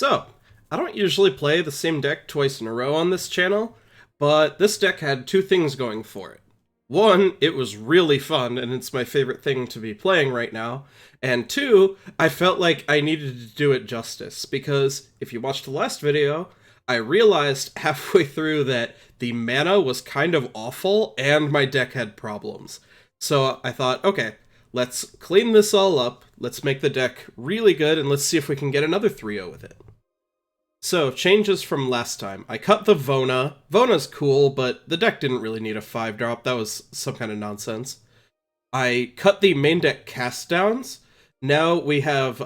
So, I don't usually play the same deck twice in a row on this channel, but this deck had two things going for it. One, it was really fun, and it's my favorite thing to be playing right now. And two, I felt like I needed to do it justice, because if you watched the last video, I realized halfway through that the mana was kind of awful, and my deck had problems. So I thought, okay, let's clean this all up, let's make the deck really good, and let's see if we can get another 3-0 with it. So, changes from last time. I cut the Vona. Vona's cool, but the deck didn't really need a 5-drop. That was some kind of nonsense. I cut the main deck cast downs. Now we have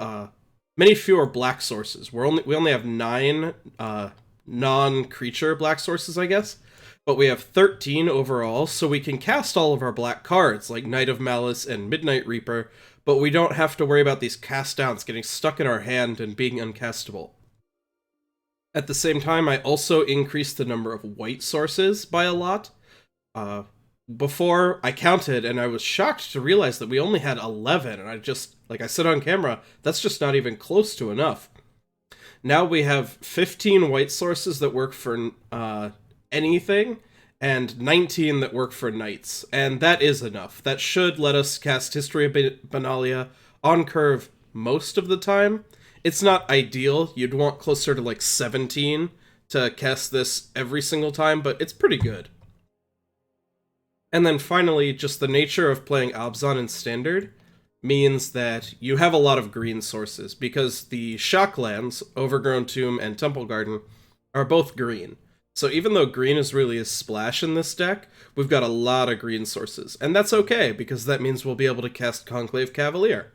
many fewer black sources. We only have 9 non-creature black sources, I guess. But we have 13 overall, so we can cast all of our black cards, like Knight of Malice and Midnight Reaper, but we don't have to worry about these cast downs getting stuck in our hand and being uncastable. At the same time, I also increased the number of white sources by a lot. Before, I counted, and I was shocked to realize that we only had 11, and I just, like I said on camera, that's just not even close to enough. Now we have 15 white sources that work for anything, and 19 that work for knights, and that is enough. That should let us cast History of Benalia on curve most of the time. It's not ideal. You'd want closer to like 17 to cast this every single time, but it's pretty good. And then finally, just the nature of playing Abzan in Standard means that you have a lot of green sources, because the shock lands, Overgrown Tomb and Temple Garden, are both green. So even though green is really a splash in this deck, we've got a lot of green sources. And that's okay, because that means we'll be able to cast Conclave Cavalier.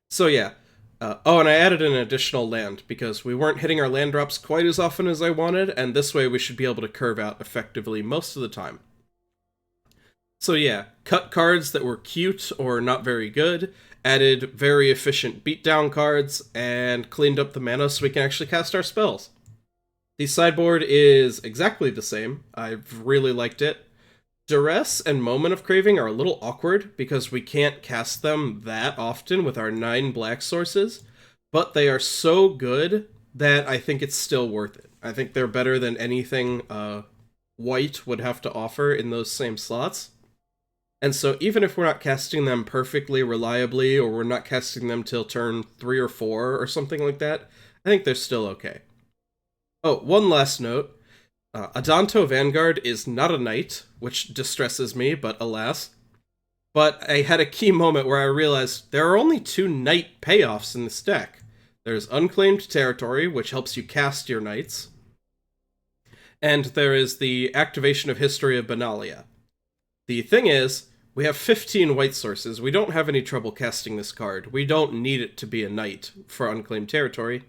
So yeah. And I added an additional land, because we weren't hitting our land drops quite as often as I wanted, and this way we should be able to curve out effectively most of the time. So yeah, cut cards that were cute or not very good, added very efficient beatdown cards, and cleaned up the mana so we can actually cast our spells. The sideboard is exactly the same. I've really liked it. Duress and Moment of Craving are a little awkward because we can't cast them that often with our 9 black sources, but they are so good that I think it's still worth it. I think they're better than anything white would have to offer in those same slots. And so even if we're not casting them perfectly reliably, or we're not casting them till turn 3 or 4 or something like that, I think they're still okay. Oh, one last note. Adanto Vanguard is not a knight, which distresses me, but alas. But I had a key moment where I realized there are only 2 knight payoffs in this deck. There's Unclaimed Territory, which helps you cast your knights, and there is the activation of History of Benalia. The thing is, we have 15 white sources. We don't have any trouble casting this card. We don't need it to be a knight for Unclaimed Territory.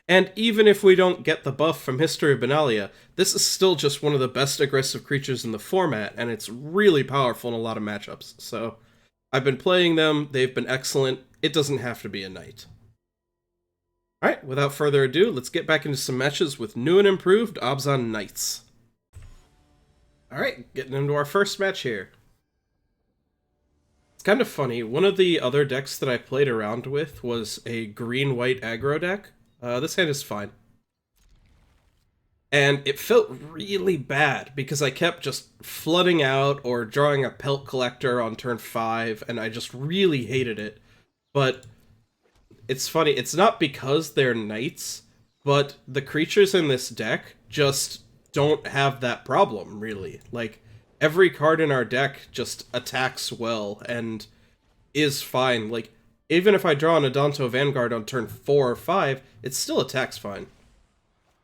And even if we don't get the buff from History of Benalia, this is still just one of the best aggressive creatures in the format, and it's really powerful in a lot of matchups. So, I've been playing them, they've been excellent, it doesn't have to be a knight. Alright, without further ado, let's get back into some matches with new and improved Abzan Knights. Alright, getting into our first match here. It's kind of funny, one of the other decks that I played around with was a green-white aggro deck. This hand is fine. And it felt really bad, because I kept just flooding out or drawing a Pelt Collector on turn 5, and I just really hated it. But it's funny, it's not because they're knights, but the creatures in this deck just don't have that problem, really. Like, every card in our deck just attacks well and is fine. Like, even if I draw an Adanto Vanguard on turn 4 or 5, it still attacks fine.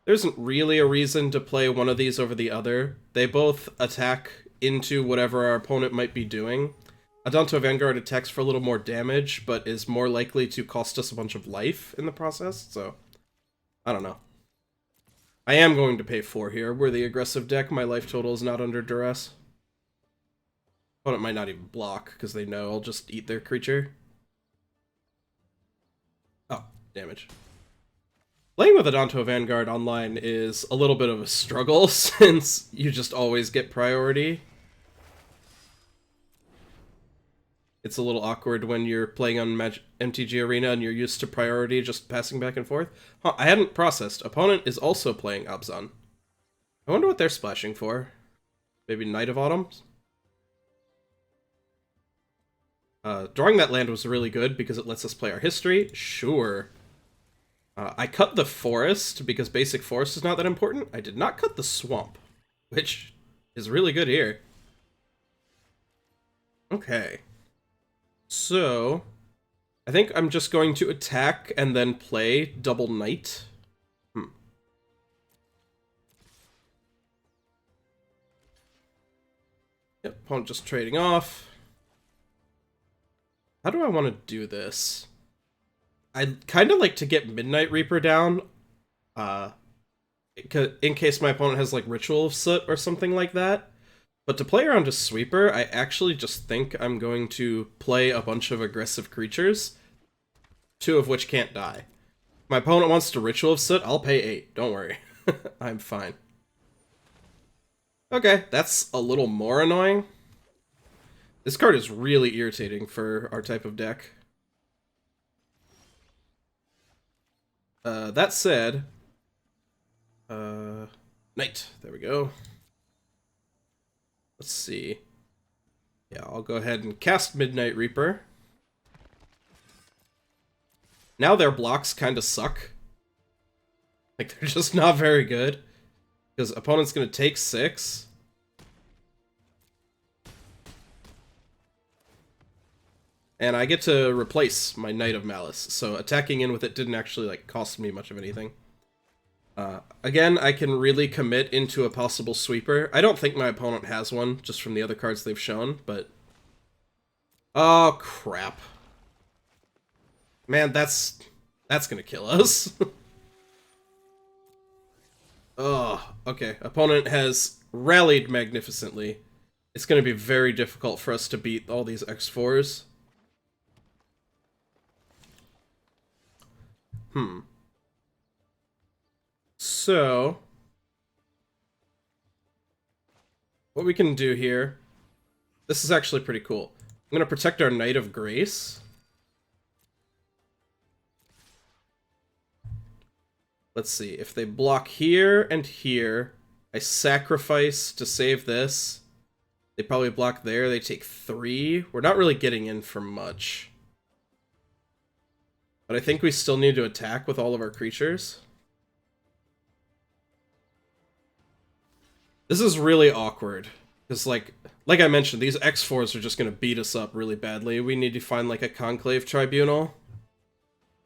There isn't really a reason to play one of these over the other. They both attack into whatever our opponent might be doing. Adanto Vanguard attacks for a little more damage, but is more likely to cost us a bunch of life in the process, so I don't know. I am going to pay 4 here. We're the aggressive deck. My life total is not under duress. Opponent might not even block, because they know I'll just eat their creature. Oh, damage. Playing with Adanto Vanguard online is a little bit of a struggle, since you just always get priority. It's a little awkward when you're playing on MTG Arena and you're used to priority just passing back and forth. Huh, I hadn't processed. Opponent is also playing Abzan. I wonder what they're splashing for. Maybe Knight of Autumns? Drawing that land was really good because it lets us play our history. Sure. I cut the forest because basic forest is not that important. I did not cut the swamp, which is really good here. Okay. So, I think I'm just going to attack and then play double knight. Yep, opponent just trading off. How do I want to do this? I'd kind of like to get Midnight Reaper down, in case my opponent has like Ritual of Soot or something like that. But to play around a Sweeper, I actually just think I'm going to play a bunch of aggressive creatures, 2 of which can't die. If my opponent wants to Ritual of Soot, I'll pay 8. Don't worry. I'm fine. Okay, that's a little more annoying. This card is really irritating for our type of deck. That said, Knight. There we go. Let's see. Yeah, I'll go ahead and cast Midnight Reaper. Now their blocks kind of suck. Like, they're just not very good. Because opponent's going to take 6. And I get to replace my Knight of Malice. So attacking in with it didn't actually like cost me much of anything. Again, I can really commit into a possible sweeper. I don't think my opponent has one, just from the other cards they've shown, but... Oh, crap. Man, that's gonna kill us. Oh, okay. Opponent has rallied magnificently. It's gonna be very difficult for us to beat all these X4s. So, what we can do here, this is actually pretty cool. I'm going to protect our Knight of Grace. Let's see, if they block here and here, I sacrifice to save this. They probably block there, they take 3. We're not really getting in for much. But I think we still need to attack with all of our creatures. This is really awkward, because like I mentioned, these X4s are just going to beat us up really badly. We need to find like a Conclave Tribunal.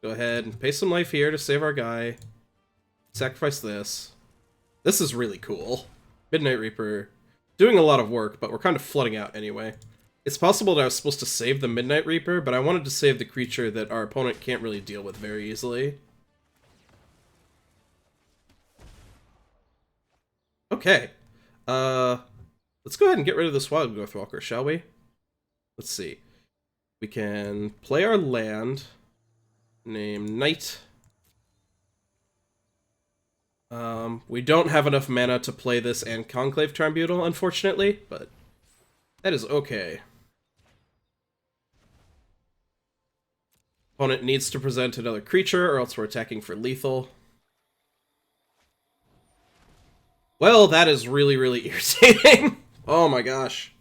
Go ahead and pay some life here to save our guy. Sacrifice this. This is really cool. Midnight Reaper doing a lot of work, but we're kind of flooding out anyway. It's possible that I was supposed to save the Midnight Reaper, but I wanted to save the creature that our opponent can't really deal with very easily. Okay. Let's go ahead and get rid of this Wild Growth Walker, shall we? Let's see. We can play our land. Name Knight. We don't have enough mana to play this and Conclave Tribunal, unfortunately, but that is okay. Opponent needs to present another creature, or else we're attacking for lethal. Well, that is really, really irritating. Oh my gosh.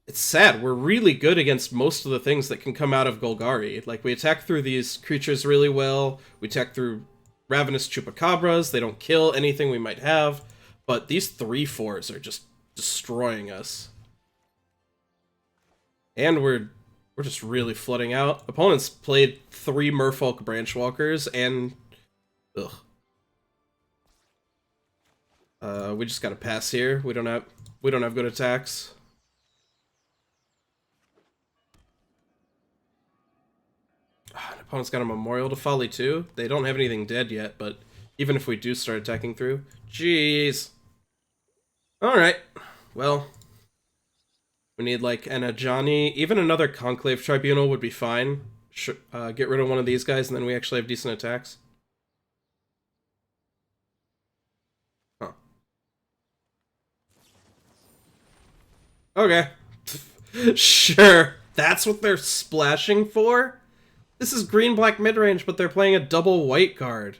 It's sad. We're really good against most of the things that can come out of Golgari. Like, we attack through these creatures really well. We attack through Ravenous Chupacabras. They don't kill anything we might have. But these 3/4s are just destroying us. And we're just really flooding out. Opponents played 3 Merfolk Branchwalkers and... Ugh. We just gotta pass here. We don't have good attacks. The opponent's got a Memorial to Folly too. They don't have anything dead yet, but even if we do start attacking through, jeez. All right. Well, we need like an Ajani. Even another Conclave Tribunal would be fine. Get rid of one of these guys, and then we actually have decent attacks. Okay. Sure, that's what they're splashing for? This is green-black midrange, but they're playing a double white card.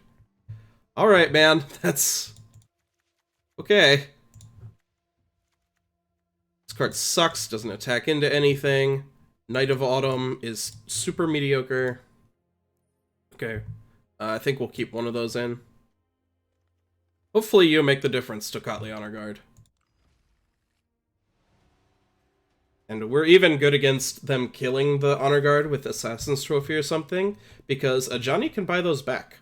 Alright, man, that's... okay. This card sucks, doesn't attack into anything. Knight of Autumn is super mediocre. Okay, I think we'll keep one of those in. Hopefully you make the difference, Tocatli Honor Guard. And we're even good against them killing the Honor Guard with Assassin's Trophy or something, because Ajani can buy those back.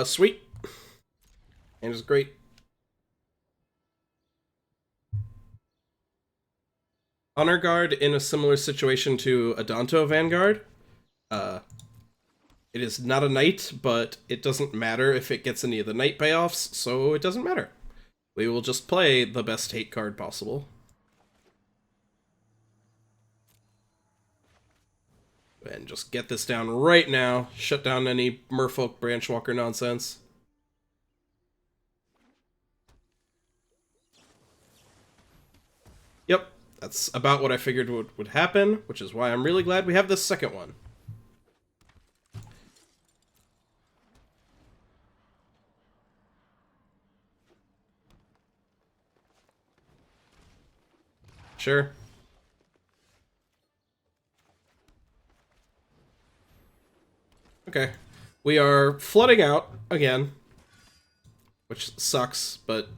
Sweet. And it's great. Honor Guard in a similar situation to Adanto Vanguard. It is not a knight, but it doesn't matter if it gets any of the knight payoffs, so it doesn't matter. We will just play the best hate card possible. And just get this down right now. Shut down any Merfolk Branchwalker nonsense. Yep, that's about what I figured would happen, which is why I'm really glad we have this second one. Sure. Okay. We are flooding out again, which sucks, but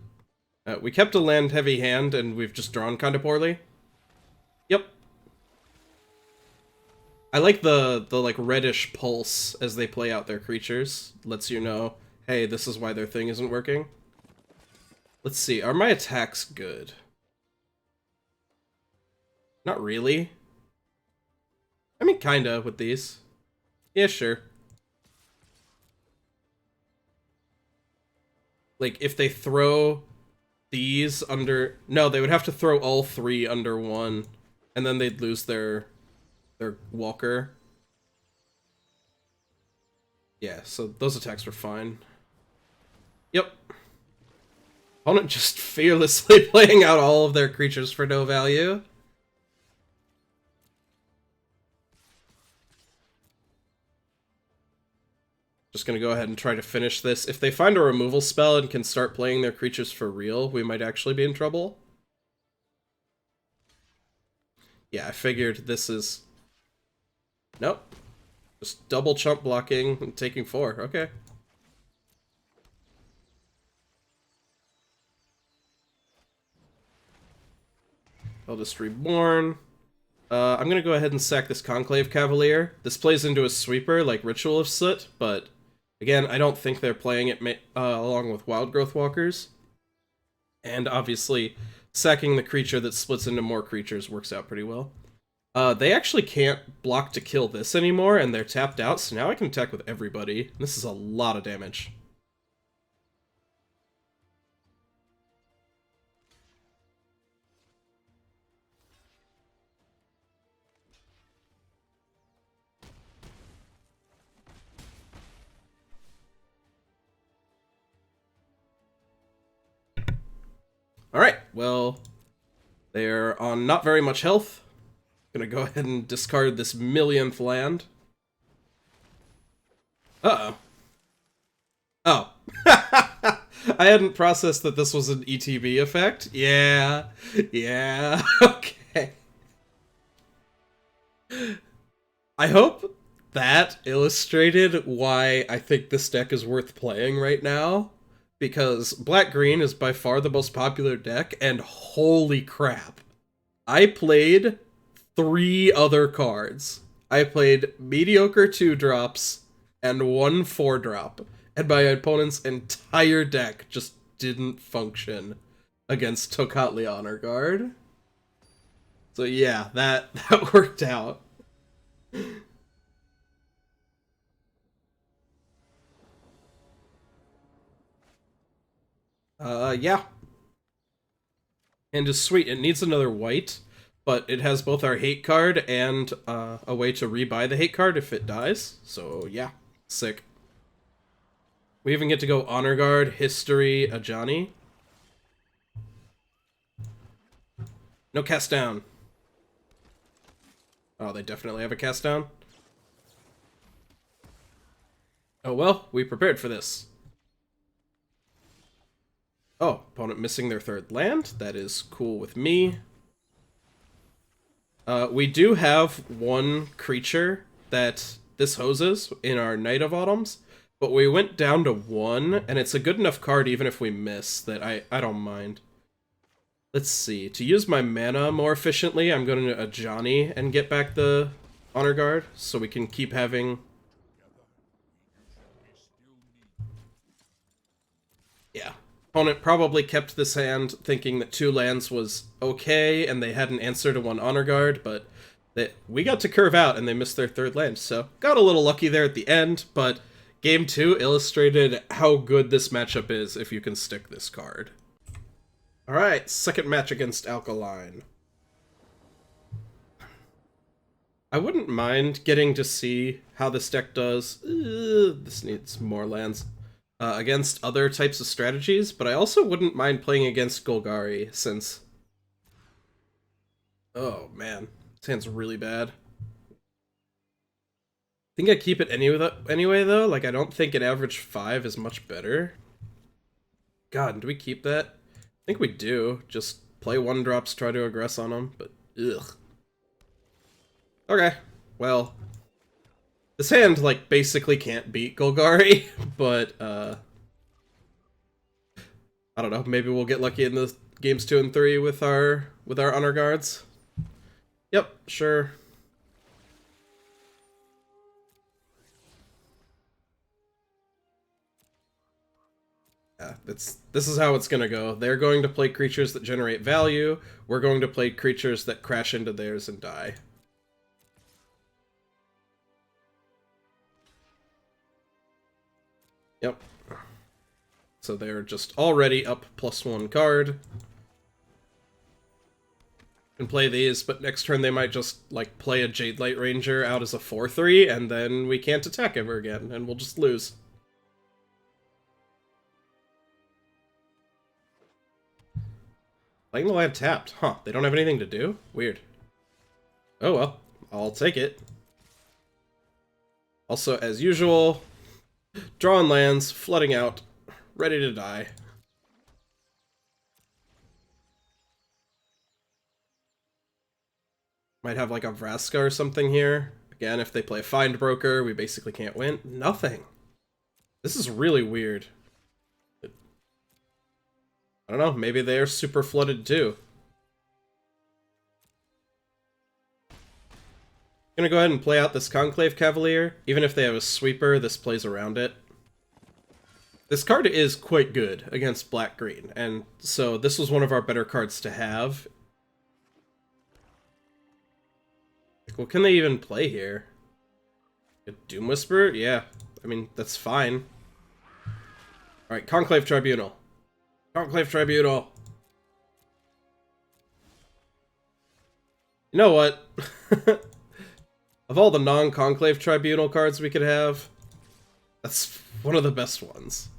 we kept a land-heavy hand, and we've just drawn kind of poorly. Yep. I like the like reddish pulse as they play out their creatures. Lets you know, hey, this is why their thing isn't working. Let's see, are my attacks good? Not really. I mean, kinda, with these. Yeah, sure. Like, if they throw these under... no, they would have to throw all three under one, and then they'd lose their walker. Yeah, so those attacks were fine. Yep. Opponent just fearlessly playing out all of their creatures for no value. Just gonna go ahead and try to finish this. If they find a removal spell and can start playing their creatures for real, we might actually be in trouble. Yeah, I figured this is... nope. Just double chump blocking and taking 4. Okay. Eldest Reborn. I'm gonna go ahead and sack this Conclave Cavalier. This plays into a sweeper like Ritual of Soot, but again, I don't think they're playing it along with Wild Growth Walkers. And obviously, sacking the creature that splits into more creatures works out pretty well. They actually can't block to kill this anymore, and they're tapped out, so now I can attack with everybody. This is a lot of damage. Alright, well, they're on not very much health. Gonna go ahead and discard this millionth land. Uh-oh. Oh. I hadn't processed that this was an ETB effect. Yeah. Yeah. Okay. I hope that illustrated why I think this deck is worth playing right now. Because Black-Green is by far the most popular deck, and holy crap. I played 3 other cards. I played mediocre 2-drops and 1 4-drop, and my opponent's entire deck just didn't function against Tocatli Honor Guard. So yeah, that worked out. Yeah. And is sweet. It needs another white, but it has both our hate card and a way to rebuy the hate card if it dies. So yeah, sick. We even get to go Honor Guard, History, Ajani. No cast down. Oh, they definitely have a cast down. Oh well, we prepared for this. Oh, opponent missing their third land. That is cool with me. We do have one creature that this hoses in our Knight of Autumns, but we went down to one, and it's a good enough card even if we miss that I don't mind. Let's see. To use my mana more efficiently, I'm going to Ajani and get back the Honor Guard, so we can keep having... Yeah. Opponent probably kept this hand thinking that 2 lands was okay, and they had an answer to 1 Honor Guard, but we got to curve out, and they missed their 3rd land, so got a little lucky there at the end, but Game 2 illustrated how good this matchup is if you can stick this card. Alright, second match against Alkaline. I wouldn't mind getting to see how this deck does. This needs more lands. Against other types of strategies, but I also wouldn't mind playing against Golgari, since... Oh, man. This hand's really bad. I think I keep it anyway, though. Like, I don't think an average 5 is much better. God, do we keep that? I think we do. Just play 1-drops, try to aggress on them, but ugh. Okay, well... This hand, like, basically can't beat Golgari, but, I don't know, maybe we'll get lucky in the games 2 and 3 with our Honor Guards. Yep, sure. Yeah, this is how it's gonna go. They're going to play creatures that generate value, we're going to play creatures that crash into theirs and die. Yep. So they're just already up +1 card. Can play these, but next turn they might just, like, play a Jade Light Ranger out as a 4/3, and then we can't attack ever again, and we'll just lose. Playing the land tapped. Huh, they don't have anything to do? Weird. Oh well, I'll take it. Also, as usual... Drawing lands, flooding out, ready to die. Might have like a Vraska or something here. Again, if they play a Find Broker, we basically can't win. Nothing. This is really weird. I don't know, maybe they're super flooded too. I'm gonna go ahead and play out this Conclave Cavalier. Even if they have a sweeper, this plays around it. This card is quite good against black-green, and so this was one of our better cards to have. Like, what can they even play here? A Doom Whisper? Yeah, I mean, that's fine. Alright, Conclave Tribunal. Conclave Tribunal! You know what? Of all the non-Conclave Tribunal cards we could have, that's one of the best ones.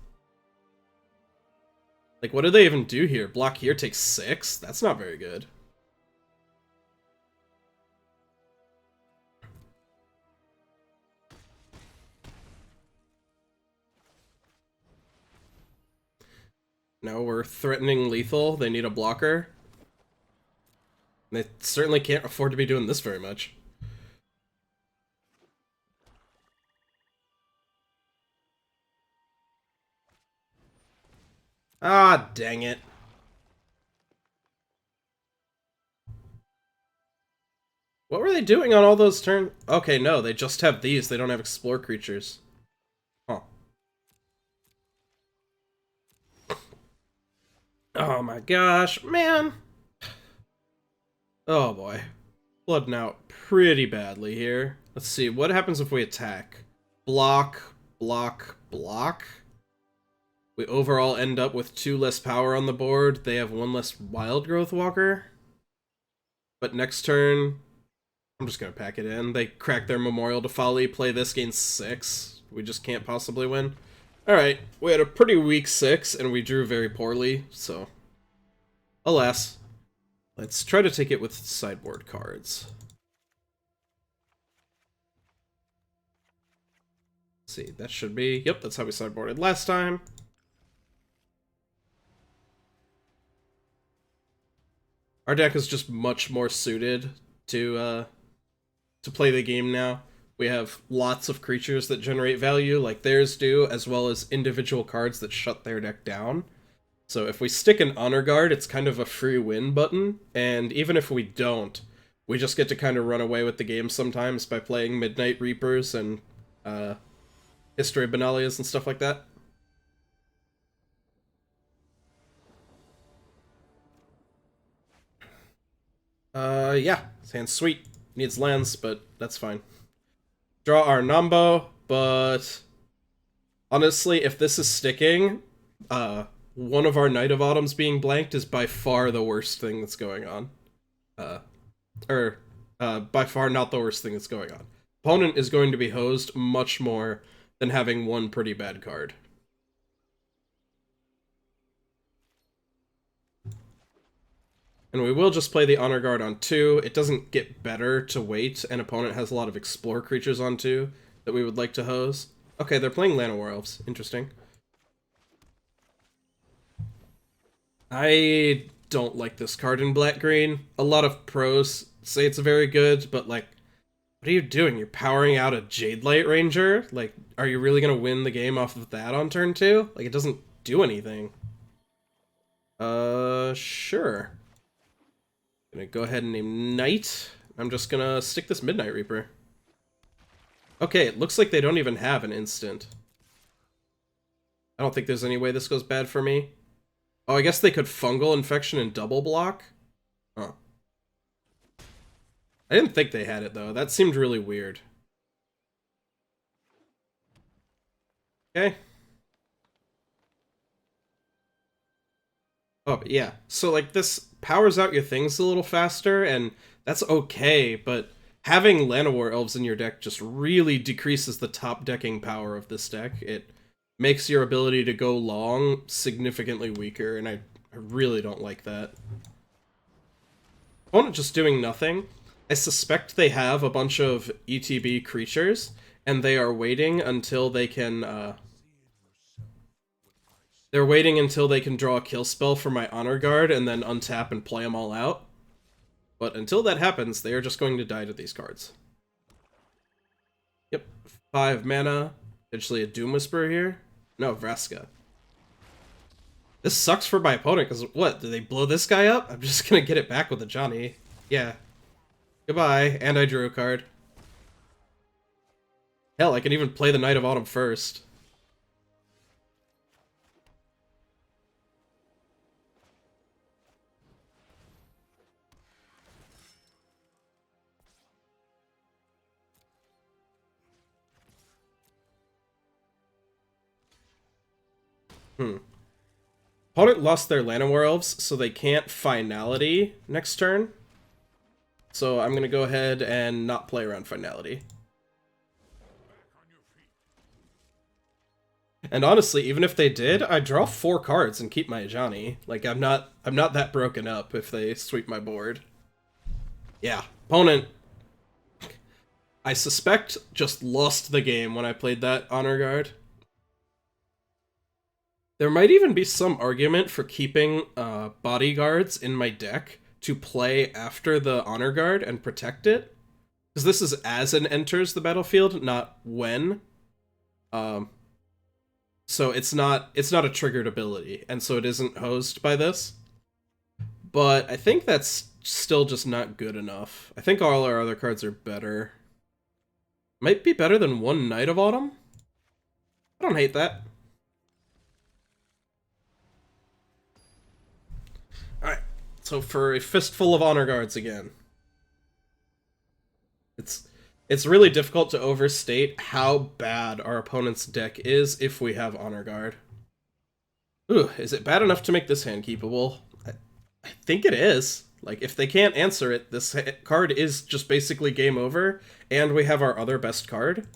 Like, what do they even do here? Block here takes 6? That's not very good. Now we're threatening lethal. They need a blocker. They certainly can't afford to be doing this very much. Ah, dang it. What were they doing on all those turns? Okay, no, they just have these. They don't have explore creatures. Huh. Oh my gosh, man. Oh boy. Flooding out pretty badly here. Let's see, what happens if we attack? Block, block, block? We overall end up with 2 less power on the board. They have 1 less Wild Growth Walker. But next turn, I'm just going to pack it in. They crack their Memorial to Folly, play this, gain 6. We just can't possibly win. Alright, we had a pretty weak 6, and we drew very poorly, so... alas. Let's try to take it with sideboard cards. Let's see, that should be... Yep, that's how we sideboarded last time. Our deck is just much more suited to play the game now. We have lots of creatures that generate value, like theirs do, as well as individual cards that shut their deck down. So if we stick an Honor Guard, it's kind of a free win button, and even if we don't, we just get to kind of run away with the game sometimes by playing Midnight Reapers and History of Benalias and stuff like that. Yeah, his hand's sweet. Needs lands, but that's fine. Draw our Nambo, but honestly, if this is sticking, one of our Knight of Autumns being blanked is by far the worst thing that's going on. By far not the worst thing that's going on. Opponent is going to be hosed much more than having one pretty bad card. And we will just play the Honor Guard on 2. It doesn't get better to wait. An opponent has a lot of Explore creatures on 2 that we would like to hose. Okay, they're playing Llanowar Elves. Interesting. I don't like this card in black-green. A lot of pros say it's very good, but like, what are you doing? You're powering out a Jade Light Ranger? Like, are you really going to win the game off of that on turn 2? Like, it doesn't do anything. Sure. Gonna go ahead and name Knight. I'm just gonna stick this Midnight Reaper. Okay, it looks like they don't even have an instant. I don't think there's any way this goes bad for me. Oh, I guess they could Fungal Infection and double block? Huh. I didn't think they had it, though. That seemed really weird. Okay. Oh, yeah. So, like, this powers out your things a little faster, and that's okay, but having Llanowar Elves in your deck just really decreases the top decking power of this deck. It makes your ability to go long significantly weaker, and I really don't like that. Opponent just doing nothing. I suspect they have a bunch of ETB creatures, and they are waiting until they can, they're waiting until they can draw a kill spell for my Honor Guard and then untap and play them all out. But until that happens, they are just going to die to these cards. Yep, 5 mana. Potentially a Doom Whisperer here. No, Vraska. This sucks for my opponent, because what, did they blow this guy up? I'm just gonna get it back with Ajani. Yeah. Goodbye, and I drew a card. Hell, I can even play the Knight of Autumn first. Opponent lost their Llanowar Elves, so they can't Finality next turn. So I'm going to go ahead and not play around Finality. And honestly, even if they did, I'd draw 4 cards and keep my Ajani. Like, I'm not that broken up if they sweep my board. Yeah, opponent, I suspect, just lost the game when I played that Honor Guard. There might even be some argument for keeping bodyguards in my deck to play after the Honor Guard and protect it. Because this is as it enters the battlefield, not when. So it's not a triggered ability, and so it isn't hosed by this. But I think that's still just not good enough. I think all our other cards are better. Might be better than 1 Knight of Autumn? I don't hate that. Alright, so for a fistful of Honor Guards again. It's really difficult to overstate how bad our opponent's deck is if we have Honor Guard. Ooh, is it bad enough to make this hand keepable? I think it is. Like, if they can't answer it, this card is just basically game over, and we have our other best card.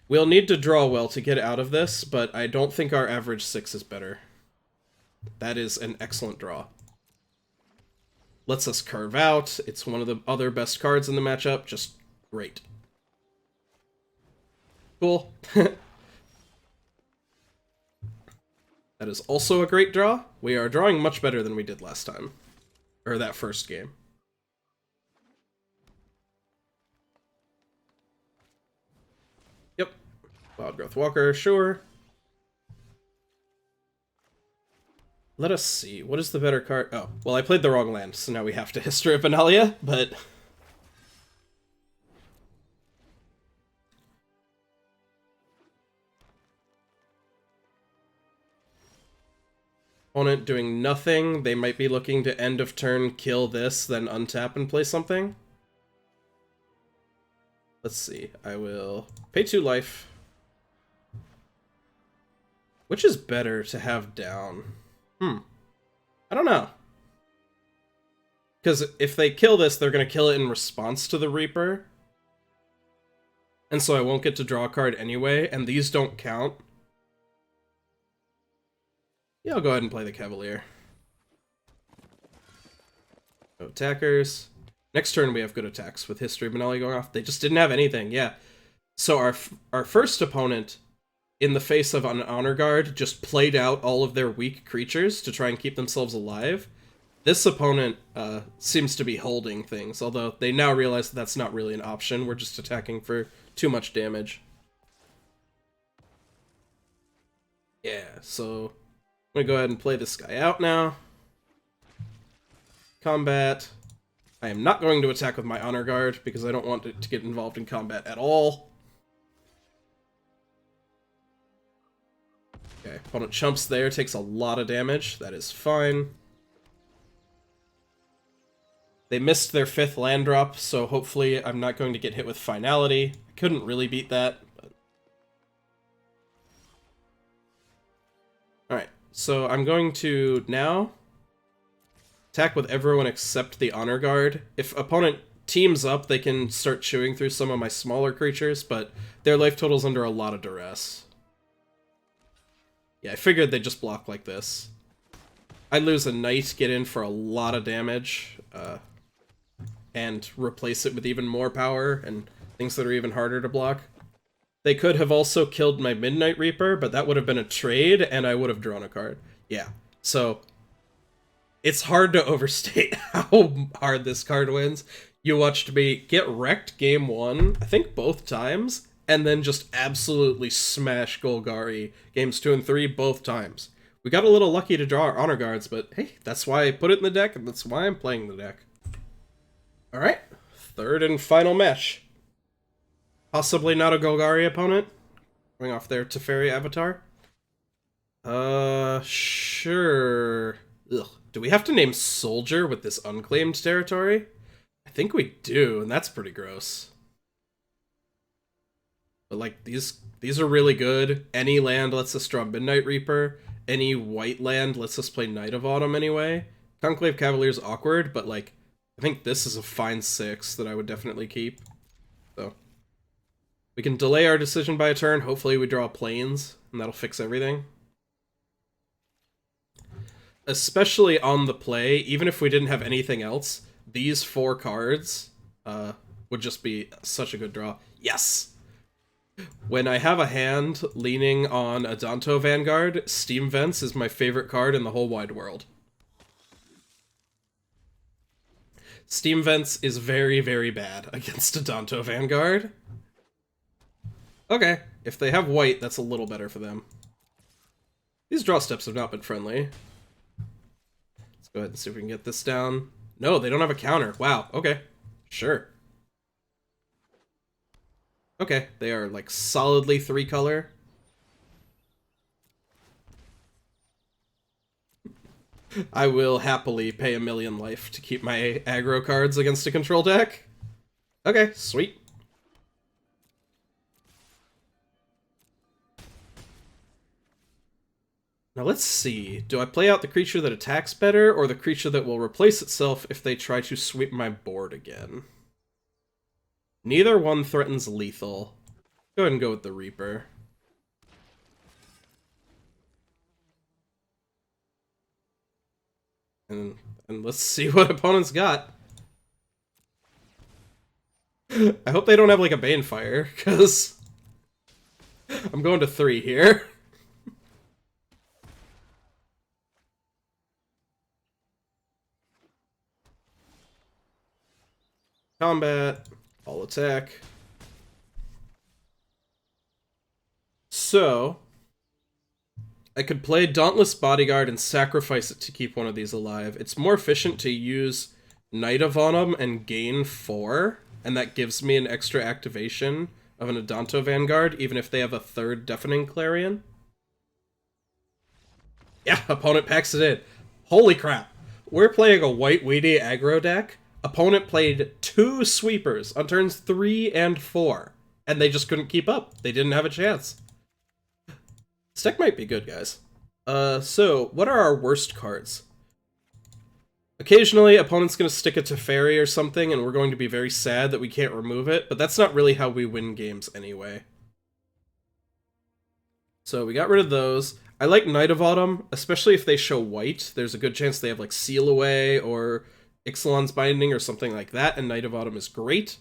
We'll need to draw well to get out of this, but I don't think our average 6 is better. That is an excellent draw. Lets us carve out. It's one of the other best cards in the matchup. Just great. Cool. That is also a great draw. We are drawing much better than we did last time. Or that first game. Yep. Wild Growth Walker, sure. Let us see. What is the better card? Oh, well, I played the wrong land, so now we have to History of Benalia, but... Opponent doing nothing. They might be looking to end of turn, kill this, then untap and play something. Let's see. I will pay 2 life. Which is better to have down? I don't know. Because if they kill this, they're going to kill it in response to the Reaper. And so I won't get to draw a card anyway, and these don't count. Yeah, I'll go ahead and play the Cavalier. No attackers. Next turn we have good attacks with History of Benalia going off. They just didn't have anything, yeah. So our first opponent, in the face of an Honor Guard, just played out all of their weak creatures to try and keep themselves alive. This opponent seems to be holding things, although they now realize that that's not really an option. We're just attacking for too much damage. Yeah, so I'm gonna go ahead and play this guy out now. Combat. I am not going to attack with my Honor Guard because I don't want it to get involved in combat at all. Okay, opponent chumps there, takes a lot of damage. That is fine. They missed their 5th land drop, so hopefully I'm not going to get hit with Finality. I couldn't really beat that. But... Alright, so I'm going to now attack with everyone except the Honor Guard. If opponent teams up, they can start chewing through some of my smaller creatures, but their life total's under a lot of duress. Yeah, I figured they'd just block like this. I'd lose a Knight, get in for a lot of damage, and replace it with even more power, and things that are even harder to block. They could have also killed my Midnight Reaper, but that would have been a trade, and I would have drawn a card. Yeah, so... It's hard to overstate how hard this card wins. You watched me get wrecked game 1, I think both times, and then just absolutely smash Golgari games 2 and 3 both times. We got a little lucky to draw our Honor Guards, but hey, that's why I put it in the deck, and that's why I'm playing the deck. Alright, third and final match. Possibly not a Golgari opponent. Going off their Teferi avatar. Sure. Ugh. Do we have to name Soldier with this Unclaimed Territory? I think we do, and that's pretty gross. But like, these are really good. Any land lets us draw Midnight Reaper. Any white land lets us play Knight of Autumn anyway. Conclave Cavalier is awkward, but like, I think this is a fine 6 that I would definitely keep. So, we can delay our decision by a turn. Hopefully we draw Plains, and that'll fix everything. Especially on the play, even if we didn't have anything else, these 4 cards would just be such a good draw. Yes! When I have a hand leaning on Adanto Vanguard, Steam Vents is my favorite card in the whole wide world. Steam Vents is very, very bad against Adanto Vanguard. Okay, if they have white, that's a little better for them. These draw steps have not been friendly. Let's go ahead and see if we can get this down. No, they don't have a counter. Wow, okay. Sure. Okay, they are like solidly 3-color. I will happily pay 1,000,000 life to keep my aggro cards against a control deck. Okay, sweet. Now let's see. Do I play out the creature that attacks better, or the creature that will replace itself if they try to sweep my board again? Neither one threatens lethal. Go ahead and go with the Reaper. And let's see what opponents got. I hope they don't have like a Banefire, because I'm going to 3 here. Combat, all attack. So, I could play Dauntless Bodyguard and sacrifice it to keep one of these alive. It's more efficient to use Knight of Malice and gain 4, and that gives me an extra activation of an Adanto Vanguard, even if they have a 3rd Deafening Clarion. Yeah, opponent packs it in. Holy crap. We're playing a white weedy aggro deck. Opponent played 2 sweepers on turns 3 and 4, and they just couldn't keep up. They didn't have a chance. This deck might be good, guys. So, what are our worst cards? Occasionally, opponent's going to stick a Teferi or something, and we're going to be very sad that we can't remove it, but that's not really how we win games anyway. So, we got rid of those. I like Knight of Malice, especially if they show white. There's a good chance they have, like, Seal Away or Ixalan's Binding or something like that, and Knight of Malice is great.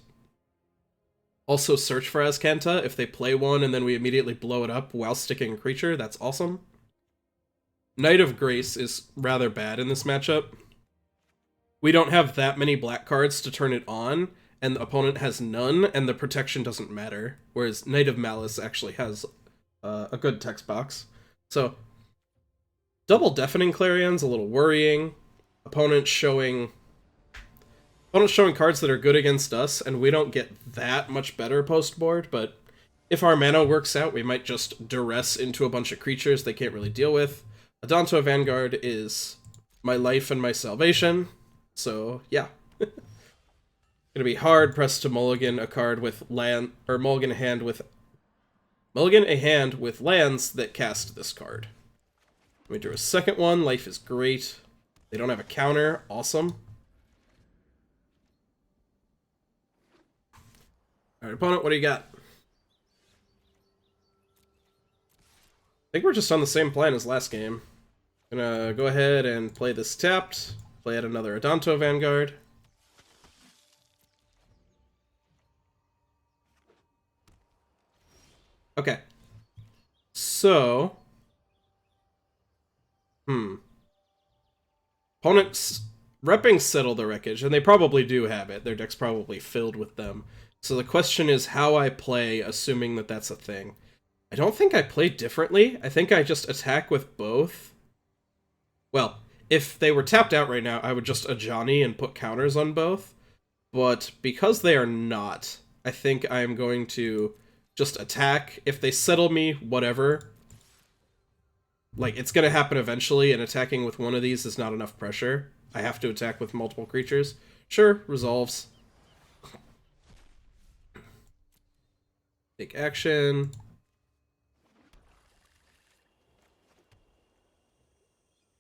Also, search for Azcanta. If they play one and then we immediately blow it up while sticking a creature, that's awesome. Knight of Grace is rather bad in this matchup. We don't have that many black cards to turn it on, and the opponent has none, and the protection doesn't matter, whereas Knight of Malice actually has a good text box. So, double Deafening Clarion's a little worrying. Opponent showing cards that are good against us, and we don't get that much better post-board, but if our mana works out, we might just duress into a bunch of creatures they can't really deal with. Adanto Vanguard is my life and my salvation, so yeah. Gonna be hard pressed to mulligan a card with land, or mulligan a hand with lands that cast this card. Let me do a second one. Life is great. They don't have a counter. Awesome. Alright, opponent, what do you got? I think we're just on the same plan as last game. Gonna go ahead and play this tapped. Play out another Adanto Vanguard. Okay. So... Opponents repping Settle the Wreckage, and they probably do have it. Their deck's probably filled with them. So the question is how I play, assuming that that's a thing. I don't think I play differently. I think I just attack with both. Well, if they were tapped out right now, I would just Ajani and put counters on both. But because they are not, I think I'm going to just attack. If they settle me, whatever. Like, it's going to happen eventually, and attacking with one of these is not enough pressure. I have to attack with multiple creatures. Sure, resolves. Take action.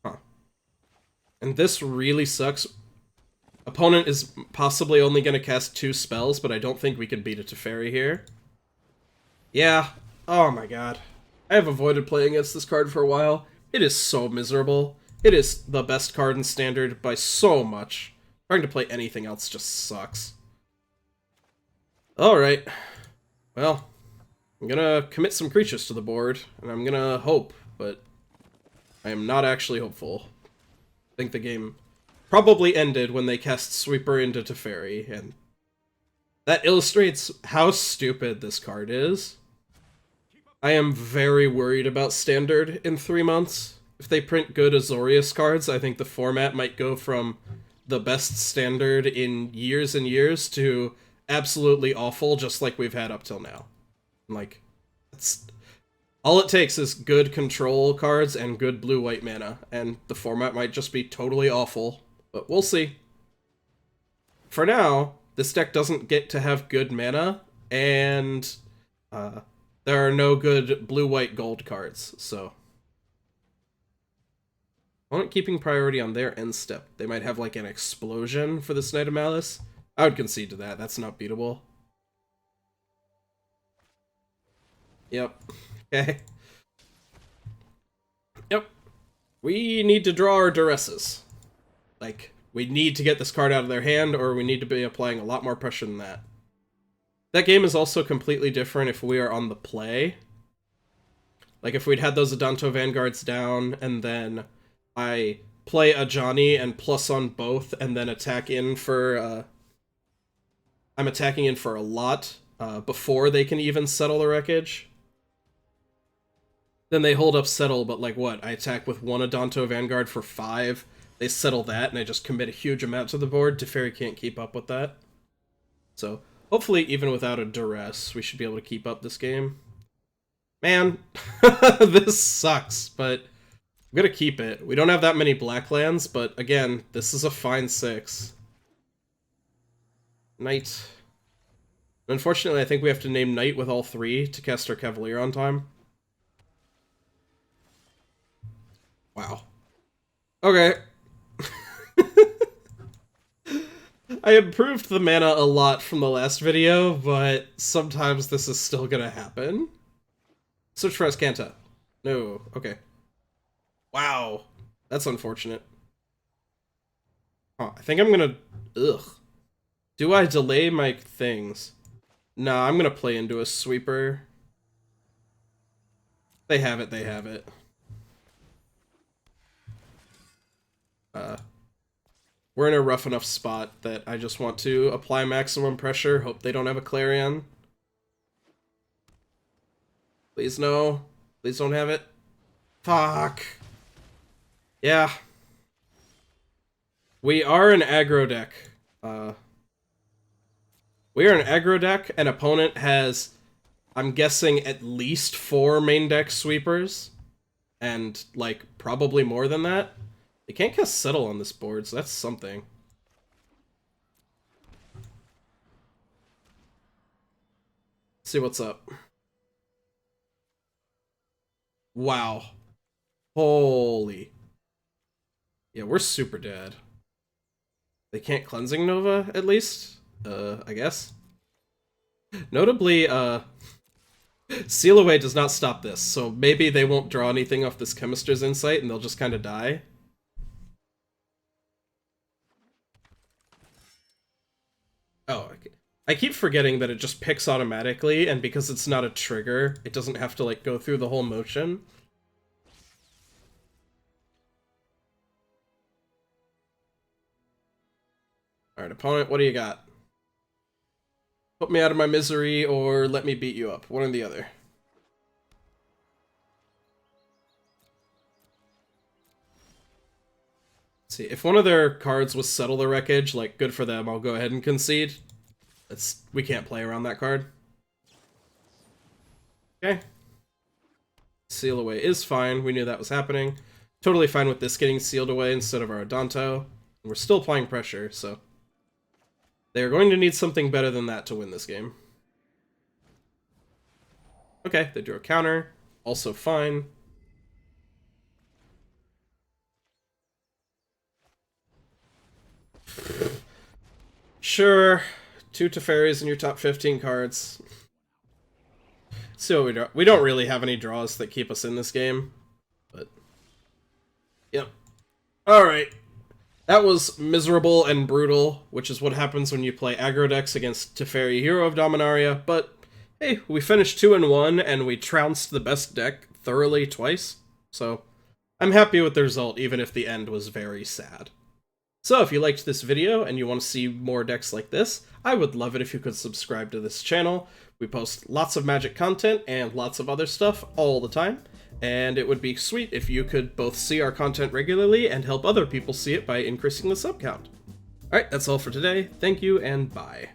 Huh. And this really sucks. Opponent is possibly only going to cast 2 spells, but I don't think we can beat a Teferi here. Yeah. Oh my god. I have avoided playing against this card for a while. It is so miserable. It is the best card in Standard by so much. Trying to play anything else just sucks. Alright. Well, I'm gonna commit some creatures to the board, and I'm gonna hope, but I am not actually hopeful. I think the game probably ended when they cast Sweeper into Teferi, and that illustrates how stupid this card is. I am very worried about Standard in 3 months. If they print good Azorius cards, I think the format might go from the best Standard in years and years to absolutely awful, just like we've had up till now. Like, it's all it takes is good control cards and good blue-white mana, and the format might just be totally awful, but we'll see. For now, this deck doesn't get to have good mana, and there are no good blue-white gold cards, so Opponent keeping priority on their end step. They might have like an explosion for this Knight of Malice. I would concede to that. That's not beatable. Yep. Okay. Yep. We need to draw our Duresses. Like, we need to get this card out of their hand, or we need to be applying a lot more pressure than that. That game is also completely different if we are on the play. Like, if we'd had those Adanto Vanguards down, and then I play Ajani and plus on both, and then attack in for, I'm attacking in for a lot, before they can even settle the wreckage. Then they hold up settle, but like what? I attack with one Adanto Vanguard for 5, they settle that, and I just commit a huge amount to the board. Teferi can't keep up with that. So, hopefully, even without a Duress, we should be able to keep up this game. Man, this sucks, but I'm gonna keep it. We don't have that many black lands, but again, this is a fine 6. Knight. Unfortunately, I think we have to name Knight with all 3 to cast our Cavalier on time. Wow. Okay. I improved the mana a lot from the last video, but sometimes this is still gonna happen. Search for Escanta. No, okay. Wow. That's unfortunate. Huh, I think I'm gonna... Ugh. Do I delay my things? Nah, I'm gonna play into a sweeper. They have it, they have it. We're in a rough enough spot that I just want to apply maximum pressure, hope they don't have a Clarion. Please no. Please don't have it. Fuck. Yeah. We are an aggro deck. We are an aggro deck, and opponent has, I'm guessing, at least 4 main deck sweepers. And, like, probably more than that. They can't cast Settle on this board, so that's something. Let's see what's up. Wow. Holy. Yeah, we're super dead. They can't Cleansing Nova, at least? I guess. Notably, Seal Away does not stop this, so maybe they won't draw anything off this Chemister's Insight and they'll just kind of die. Oh, I keep forgetting that it just picks automatically, and because it's not a trigger, it doesn't have to, like, go through the whole motion. Alright, opponent, what do you got? Put me out of my misery, or let me beat you up. One or the other. Let's see, if one of their cards was Settle the Wreckage, like, good for them, I'll go ahead and concede. We can't play around that card. Okay. Seal Away is fine, we knew that was happening. Totally fine with this getting sealed away instead of our Adanto. And we're still applying pressure, so... They're going to need something better than that to win this game. Okay, they drew a counter. Also fine. Sure. 2 Teferis in your top 15 cards. So we don't really have any draws that keep us in this game. But... Yep. Alright. That was miserable and brutal, which is what happens when you play aggro decks against Teferi, Hero of Dominaria, but hey, we finished 2-1 and we trounced the best deck thoroughly twice, so I'm happy with the result, even if the end was very sad. So if you liked this video and you want to see more decks like this, I would love it if you could subscribe to this channel. We post lots of Magic content and lots of other stuff all the time. And it would be sweet if you could both see our content regularly and help other people see it by increasing the sub count. Alright, that's all for today. Thank you, and bye.